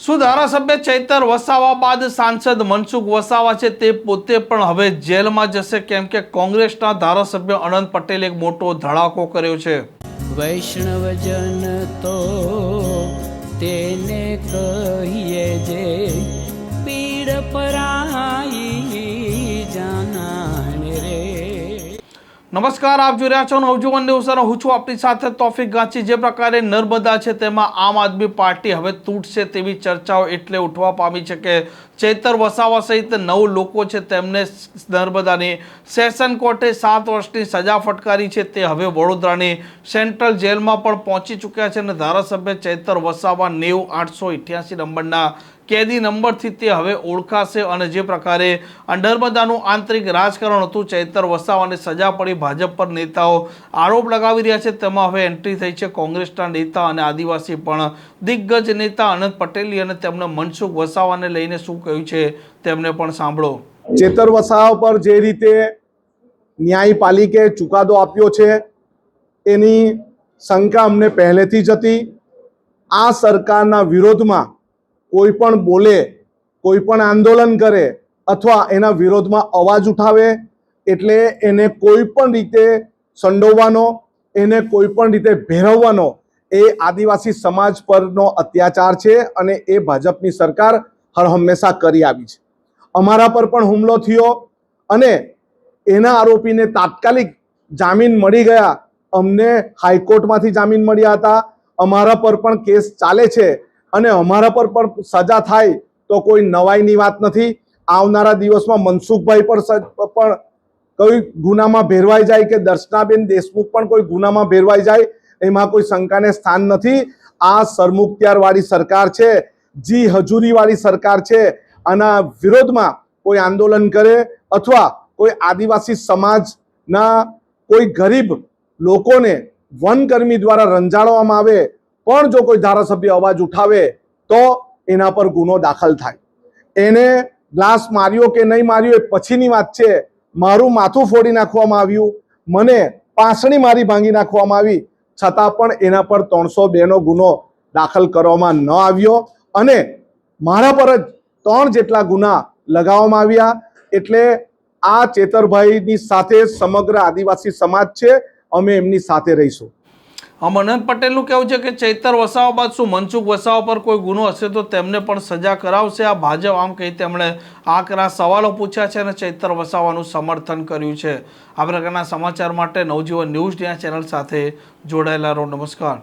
શું ધારાસભ્ય ચૈતર વસાવા બાદ સાંસદ મનસુખ વસાવા છે તે પોતે પણ હવે જેલમાં જશે? કેમ કે કોંગ્રેસના ધારાસભ્ય અનંત પટેલે એક મોટો ધડાકો કર્યો છે. વૈષ્ણવજન તો તેને કહીએ જે પીડ પરાઈ જાનાને રે. નમસ્કાર, આપ જોઈ રહ્યા છો નવજીવન ન્યૂઝ અને હું છું આપની સાથે તોફિક ગાંચી. જે પ્રકારે નર્મદા છે તેમાં આમ આદમી પાર્ટી હવે તૂટશે તેવી ચર્ચાઓ એટલે ઉઠવા પામી છે કે ચૈતર વસાવા સહિત 9 લોકો છે તેમને નર્મદાની સેશન કોર્ટે 7 વર્ષની સજા ફટકારી છે. તે હવે વડોદરાની સેન્ટ્રલ જેલમાં પણ પહોંચી ચૂક્યા છે અને ધારાસભ્ય ચૈતર વસાવા 90-888 નંબરના કેદી નંબરથી તે હવે ઓળખાશે. અને જે પ્રકારે નર્મદાનું આંતરિક રાજકારણ હતું, ચૈતર વસાવાને સજા પડી, ભાજપ પર નેતાઓ આરોપ લગાવી રહ્યા છે, તેમાં હવે એન્ટ્રી થઈ છે કોંગ્રેસના નેતા અને આદિવાસી પણ દિગ્ગજ નેતા અનંત પટેલની. અને તેમણે મનસુખ વસાવાને લઈને શું કહ્યું છે તેમને પણ સાંભળો. ચૈતર વસાવા પર જે રીતે ન્યાયપાલિકે ચુકાદો આપ્યો છે એની શંકા અમને પહેલેથી જ હતી. આ સરકારના વિરોધમાં કોઈ પણ બોલે, કોઈ પણ આંદોલન કરે અથવા એના વિરોધમાં અવાજ ઉઠાવે એટલે એને કોઈ પણ રીતે સંડોવવાનો, એને કોઈ પણ રીતે ભેરવવાનો એ આદિવાસી સમાજ પરનો અત્યાચાર છે અને એ ભાજપની સરકાર હર હંમેશા કરી આવી છે. અમારા પર પણ હુમલો થયો અને એના આરોપીને તાત્કાલિક જામીન મળી ગયા. અમને હાઈકોર્ટમાંથી જામીન મળ્યા હતા. અમારા પર પણ કેસ ચાલે છે અને અમારા પર પણ સજા થાય તો કોઈ નવાઈની વાત નથી. આવનારા દિવસમાં મનસુખભાઈ પણ કોઈ ગુનામાં ભેરવાઈ જાય કે દર્શનાબેન દેશમુખ પણ કોઈ ગુનામાં ભેરવાઈ જાય એમાં કોઈ શંકાને સ્થાન નથી. આ સરમુખત્યારવાળી સરકાર છે, જી હજુરીવાળી સરકાર છે. આના વિરોધમાં કોઈ આંદોલન કરે અથવા કોઈ આદિવાસી સમાજના કોઈ ગરીબ લોકોને વનકર્મી દ્વારા રંજાડવામાં આવે પણ જો કોઈ ધારાસભ્ય અવાજ ઉઠાવે તો એના પર ગુનો દાખલ થાય. એને ગ્લાસ માર્યો કે નહીં માર્યો એ પછીની વાત છે. મારું માથું ફોડી નાખવામાં આવ્યું, મને પાંસળી મારી ભાંગી નાખવામાં આવી, છતાં પણ એના પર 302 નો ગુનો દાખલ કરવામાં ન આવ્યો અને મારા પર જ 3 જેટલા ગુના લગાવવામાં આવ્યા. એટલે આ ચેતરભાઈની સાથે સમગ્ર આદિવાસી સમાજ છે, અમે એમની સાથે રહીશું. અનંત પટેલનું કહેવું છે કે ચૈતર વસાવા બાદ શું મનસુખ વસાવા પર કોઈ ગુનો હશે તો તેમને પણ સજા કરાવશે આ ભાજપ, આમ કહી તેમણે આકરા સવાલો પૂછ્યા છે અને ચૈતર વસાવાનું સમર્થન કર્યું છે. આ પ્રકારના સમાચાર માટે નવજીવન ન્યૂઝ ચેનલ સાથે જોડાયેલા રહો. નમસ્કાર.